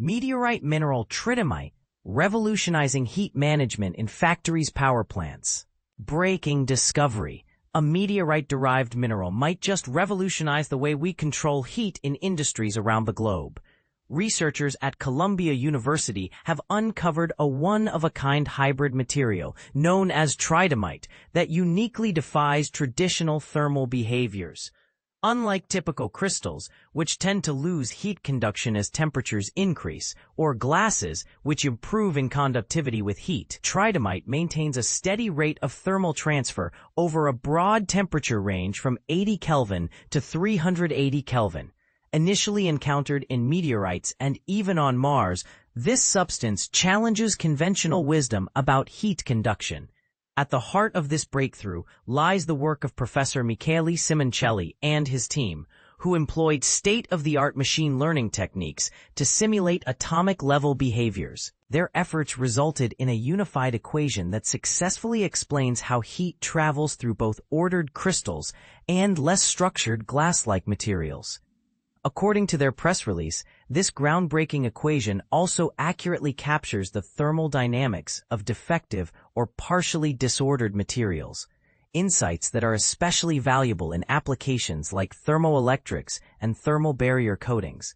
Meteorite mineral Tridymite, revolutionizing heat management in factories' power plants. Breaking discovery. A meteorite-derived mineral might just revolutionize the way we control heat in industries around the globe. Researchers at Columbia University have uncovered a one-of-a-kind hybrid material known as Tridymite that uniquely defies traditional thermal behaviors. Unlike typical crystals, which tend to lose heat conduction as temperatures increase, or glasses, which improve in conductivity with heat, Tridymite maintains a steady rate of thermal transfer over a broad temperature range from 80 Kelvin to 380 Kelvin. Initially encountered in meteorites and even on Mars, this substance challenges conventional wisdom about heat conduction. At the heart of this breakthrough lies the work of Professor Michele Simoncelli and his team, who employed state-of-the-art machine learning techniques to simulate atomic-level behaviors. Their efforts resulted in a unified equation that successfully explains how heat travels through both ordered crystals and less structured glass-like materials. According to their press release, this groundbreaking equation also accurately captures the thermal dynamics of defective or partially disordered materials, insights that are especially valuable in applications like thermoelectrics and thermal barrier coatings.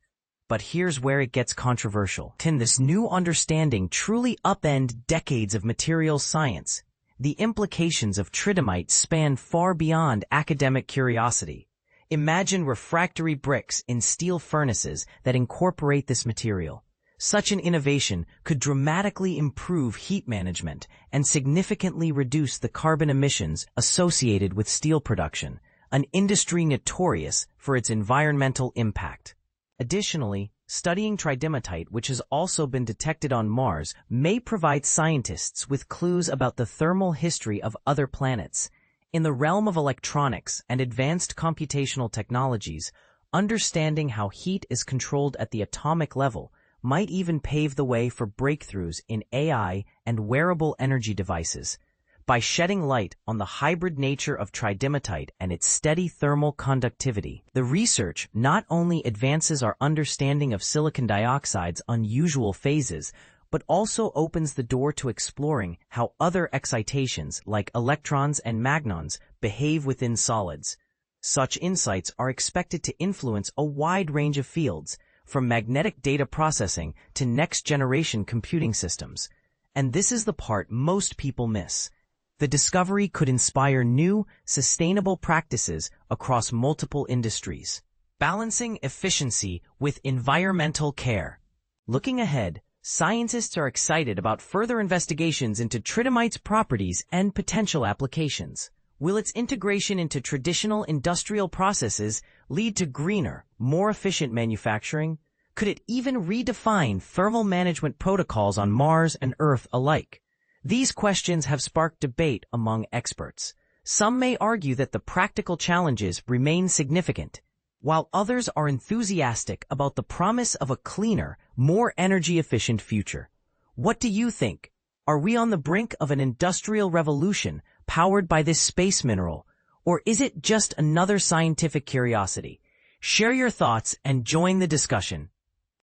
But here's where it gets controversial. Can this new understanding truly upend decades of materials science? The implications of Tridymite span far beyond academic curiosity. Imagine refractory bricks in steel furnaces that incorporate this material. Such an innovation could dramatically improve heat management and significantly reduce the carbon emissions associated with steel production, an industry notorious for its environmental impact. Additionally, studying Tridymite, which has also been detected on Mars, may provide scientists with clues about the thermal history of other planets. In the realm of electronics and advanced computational technologies, understanding how heat is controlled at the atomic level might even pave the way for breakthroughs in AI and wearable energy devices. By shedding light on the hybrid nature of Tridymite and its steady thermal conductivity, the research not only advances our understanding of silicon dioxide's unusual phases, but also opens the door to exploring how other excitations like electrons and magnons behave within solids. Such insights are expected to influence a wide range of fields, from magnetic data processing to next-generation computing systems. And this is the part most people miss. The discovery could inspire new, sustainable practices across multiple industries, balancing efficiency with environmental care. Looking ahead, scientists are excited about further investigations into Tridymite's properties and potential applications. Will its integration into traditional industrial processes lead to greener, more efficient manufacturing? Could it even redefine thermal management protocols on Mars and Earth alike? These questions have sparked debate among experts. Some may argue that the practical challenges remain significant, while others are enthusiastic about the promise of a cleaner, more energy-efficient future. What do you think? Are we on the brink of an industrial revolution powered by this space mineral, or is it just another scientific curiosity? Share your thoughts and join the discussion.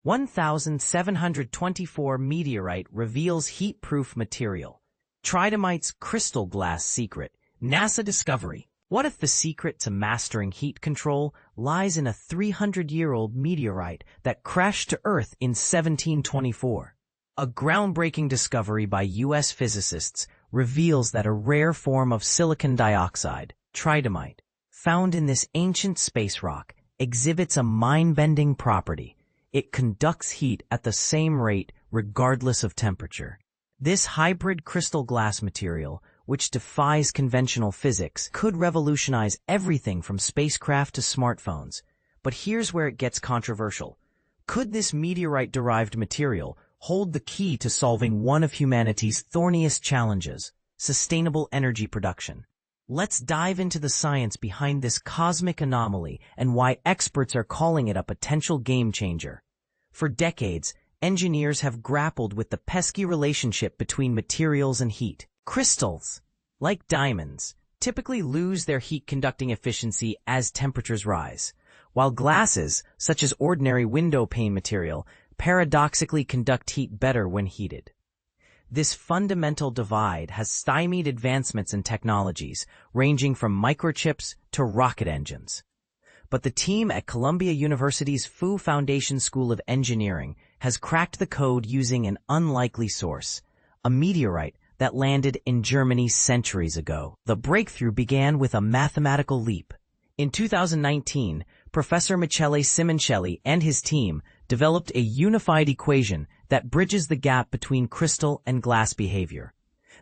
1724 Meteorite reveals heat-proof material. Tridymite's crystal glass secret. NASA discovery. What if the secret to mastering heat control lies in a 300-year-old meteorite that crashed to Earth in 1724? A groundbreaking discovery by U.S. physicists reveals that a rare form of silicon dioxide, Tridymite, found in this ancient space rock, exhibits a mind-bending property. It conducts heat at the same rate regardless of temperature. This hybrid crystal glass material, which defies conventional physics, could revolutionize everything from spacecraft to smartphones. But here's where it gets controversial. Could this meteorite-derived material hold the key to solving one of humanity's thorniest challenges, sustainable energy production? Let's dive into the science behind this cosmic anomaly and why experts are calling it a potential game-changer. For decades, engineers have grappled with the pesky relationship between materials and heat. Crystals, like diamonds, typically lose their heat-conducting efficiency as temperatures rise, while glasses, such as ordinary window pane material, paradoxically conduct heat better when heated. This fundamental divide has stymied advancements in technologies, ranging from microchips to rocket engines. But the team at Columbia University's Fu Foundation School of Engineering has cracked the code using an unlikely source, a meteorite that landed in Germany centuries ago. The breakthrough began with a mathematical leap. In 2019, Professor Michele Simoncelli and his team developed a unified equation that bridges the gap between crystal and glass behavior.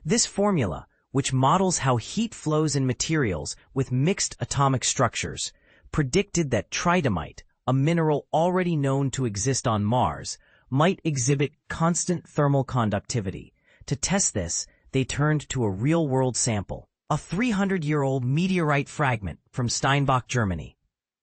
This formula, which models how heat flows in materials with mixed atomic structures, predicted that Tridymite, a mineral already known to exist on Mars, might exhibit constant thermal conductivity. To test this, they turned to a real-world sample, a 300-year-old meteorite fragment from Steinbach, Germany.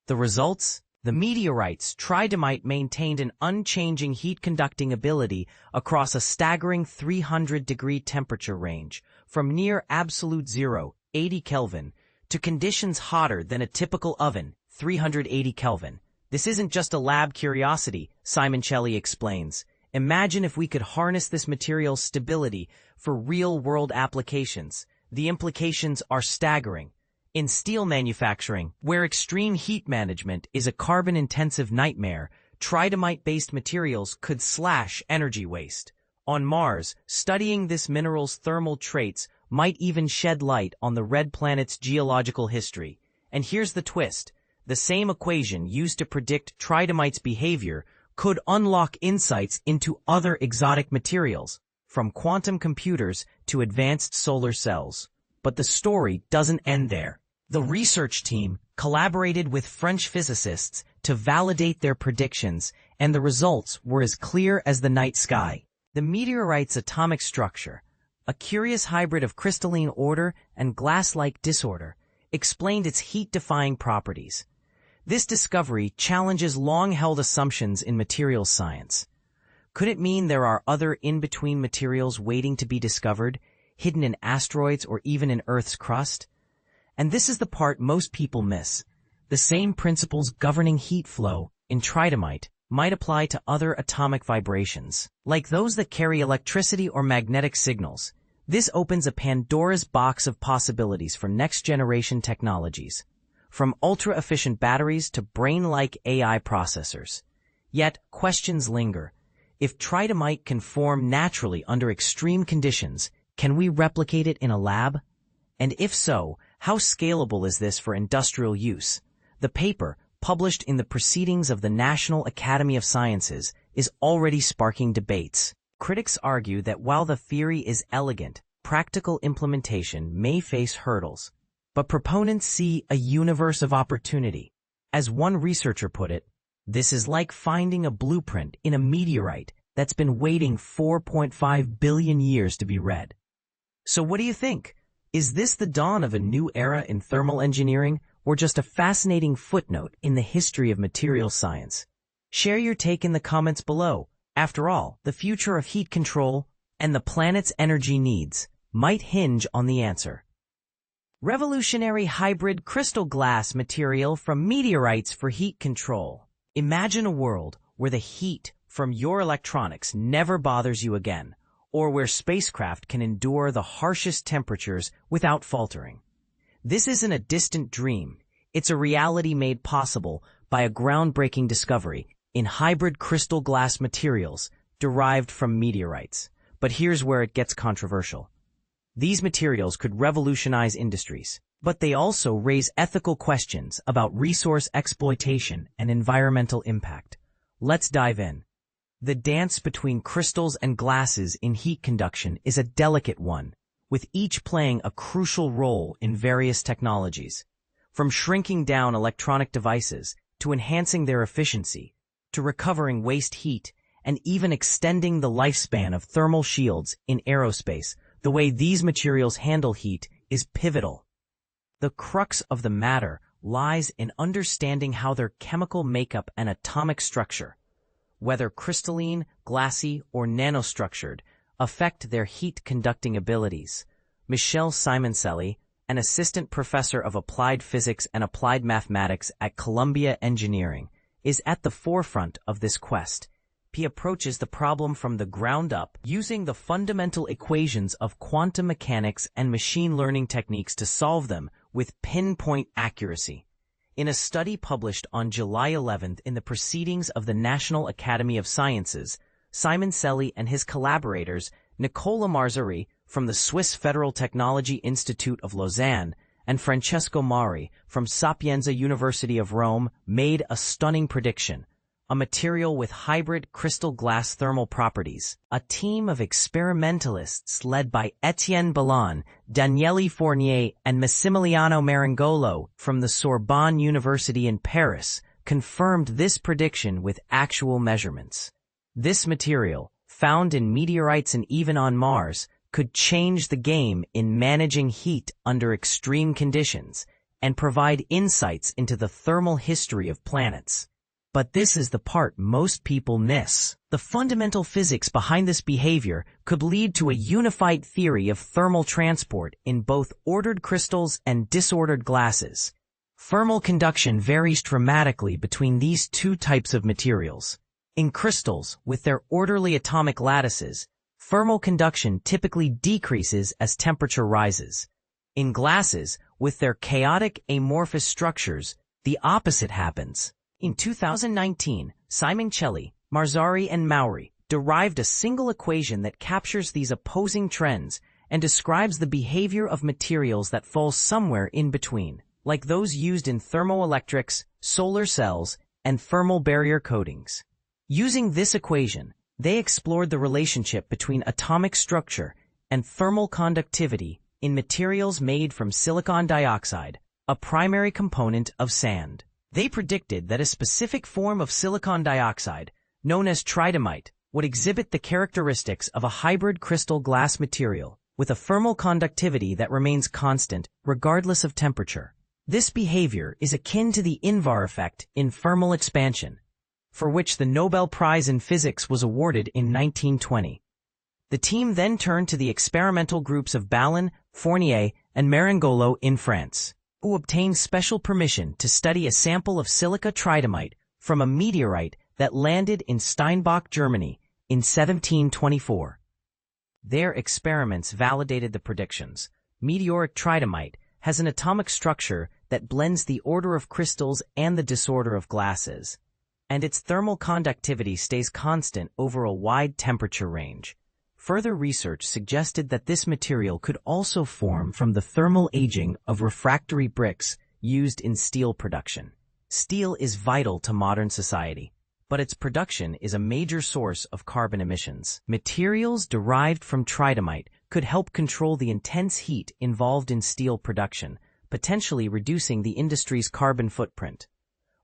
The results? The meteorites Tridymite maintained an unchanging heat-conducting ability across a staggering 300-degree temperature range, from near absolute zero, 80 Kelvin, to conditions hotter than a typical oven, 380 Kelvin. This isn't just a lab curiosity, Simoncelli explains. Imagine if we could harness this material's stability for real-world applications. The implications are staggering. In steel manufacturing, where extreme heat management is a carbon-intensive nightmare, Tridymite-based materials could slash energy waste. On Mars, studying this mineral's thermal traits might even shed light on the red planet's geological history. And here's the twist. The same equation used to predict Tridymite's behavior could unlock insights into other exotic materials, from quantum computers to advanced solar cells. But the story doesn't end there. The research team collaborated with French physicists to validate their predictions, and the results were as clear as the night sky. The meteorite's atomic structure, a curious hybrid of crystalline order and glass-like disorder, explained its heat-defying properties. This discovery challenges long-held assumptions in materials science. Could it mean there are other in-between materials waiting to be discovered, hidden in asteroids or even in Earth's crust? And this is the part most people miss. The same principles governing heat flow in Tridymite might apply to other atomic vibrations, like those that carry electricity or magnetic signals. This opens a Pandora's box of possibilities for next-generation technologies, from ultra-efficient batteries to brain-like AI processors. Yet, questions linger. If Tridymite can form naturally under extreme conditions, can we replicate it in a lab? And if so, how scalable is this for industrial use? The paper, published in the Proceedings of the National Academy of Sciences, is already sparking debates. Critics argue that while the theory is elegant, practical implementation may face hurdles. But proponents see a universe of opportunity. As one researcher put it, this is like finding a blueprint in a meteorite that's been waiting 4.5 billion years to be read. So what do you think? Is this the dawn of a new era in thermal engineering, or just a fascinating footnote in the history of materials science? Share your take in the comments below. After all, the future of heat control and the planet's energy needs might hinge on the answer. Revolutionary hybrid crystal glass material from meteorites for heat control. Imagine a world where the heat from your electronics never bothers you again, or where spacecraft can endure the harshest temperatures without faltering. This isn't a distant dream. It's a reality made possible by a groundbreaking discovery in hybrid crystal glass materials derived from meteorites. But here's where it gets controversial. These materials could revolutionize industries, but they also raise ethical questions about resource exploitation and environmental impact. Let's dive in. The dance between crystals and glasses in heat conduction is a delicate one, with each playing a crucial role in various technologies. From shrinking down electronic devices, to enhancing their efficiency, to recovering waste heat, and even extending the lifespan of thermal shields in aerospace, the way these materials handle heat is pivotal. The crux of the matter lies in understanding how their chemical makeup and atomic structure, whether crystalline, glassy, or nanostructured, affect their heat-conducting abilities. Michele Simoncelli, an assistant professor of applied physics and applied mathematics at Columbia Engineering, is at the forefront of this quest. he approaches the problem from the ground up, using the fundamental equations of quantum mechanics and machine learning techniques to solve them with pinpoint accuracy. In a study published on July 11th in the Proceedings of the National Academy of Sciences, Simon Celi and his collaborators, Nicola Marzari from the Swiss Federal Technology Institute of Lausanne and Francesco Mari from Sapienza University of Rome, made a stunning prediction: a material with hybrid crystal glass thermal properties. A team of experimentalists led by Etienne Ballon, Daniele Fournier, and Massimiliano Marangolo from the Sorbonne University in Paris confirmed this prediction with actual measurements. This material, found in meteorites and even on Mars, could change the game in managing heat under extreme conditions and provide insights into the thermal history of planets. But this is the part most people miss. The fundamental physics behind this behavior could lead to a unified theory of thermal transport in both ordered crystals and disordered glasses. Thermal conduction varies dramatically between these two types of materials. In crystals, with their orderly atomic lattices, thermal conduction typically decreases as temperature rises. In glasses, with their chaotic amorphous structures, the opposite happens. In 2019, Simon Celi, Marzari, and Maury derived a single equation that captures these opposing trends and describes the behavior of materials that fall somewhere in between, like those used in thermoelectrics, solar cells, and thermal barrier coatings. Using this equation, they explored the relationship between atomic structure and thermal conductivity in materials made from silicon dioxide, a primary component of sand. They predicted that a specific form of silicon dioxide, known as Tridymite, would exhibit the characteristics of a hybrid crystal glass material with a thermal conductivity that remains constant regardless of temperature. This behavior is akin to the Invar effect in thermal expansion, for which the Nobel Prize in Physics was awarded in 1920. The team then turned to the experimental groups of Ballon, Fournier, and Marangolo in France, who obtained special permission to study a sample of silica tridymite from a meteorite that landed in Steinbach, Germany, in 1724. Their experiments validated the predictions. Meteoric tridymite has an atomic structure that blends the order of crystals and the disorder of glasses, and its thermal conductivity stays constant over a wide temperature range. Further research suggested that this material could also form from the thermal aging of refractory bricks used in steel production. Steel is vital to modern society, but its production is a major source of carbon emissions. Materials derived from tridymite could help control the intense heat involved in steel production, potentially reducing the industry's carbon footprint.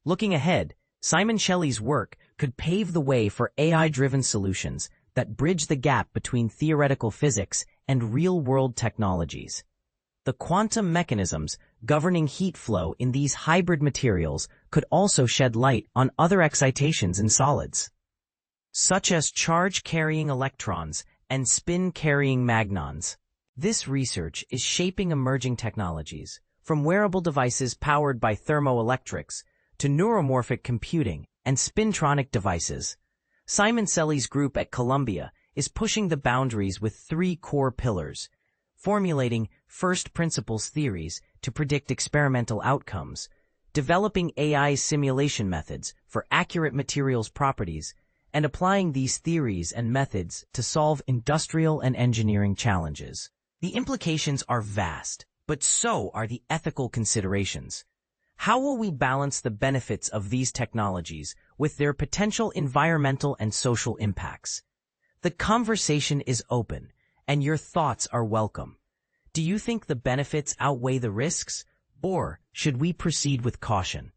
Looking ahead, Simon Celi's work could pave the way for AI-driven solutions that bridge the gap between theoretical physics and real-world technologies. The quantum mechanisms governing heat flow in these hybrid materials could also shed light on other excitations in solids, such as charge-carrying electrons and spin-carrying magnons. This research is shaping emerging technologies, from wearable devices powered by thermoelectrics to neuromorphic computing and spintronic devices. Simon Celi's group at Columbia is pushing the boundaries with three core pillars: formulating first principles theories to predict experimental outcomes, developing AI simulation methods for accurate materials properties, and applying these theories and methods to solve industrial and engineering challenges. The implications are vast, but so are the ethical considerations. How will we balance the benefits of these technologies with their potential environmental and social impacts? The conversation is open, and your thoughts are welcome. Do you think the benefits outweigh the risks, or should we proceed with caution?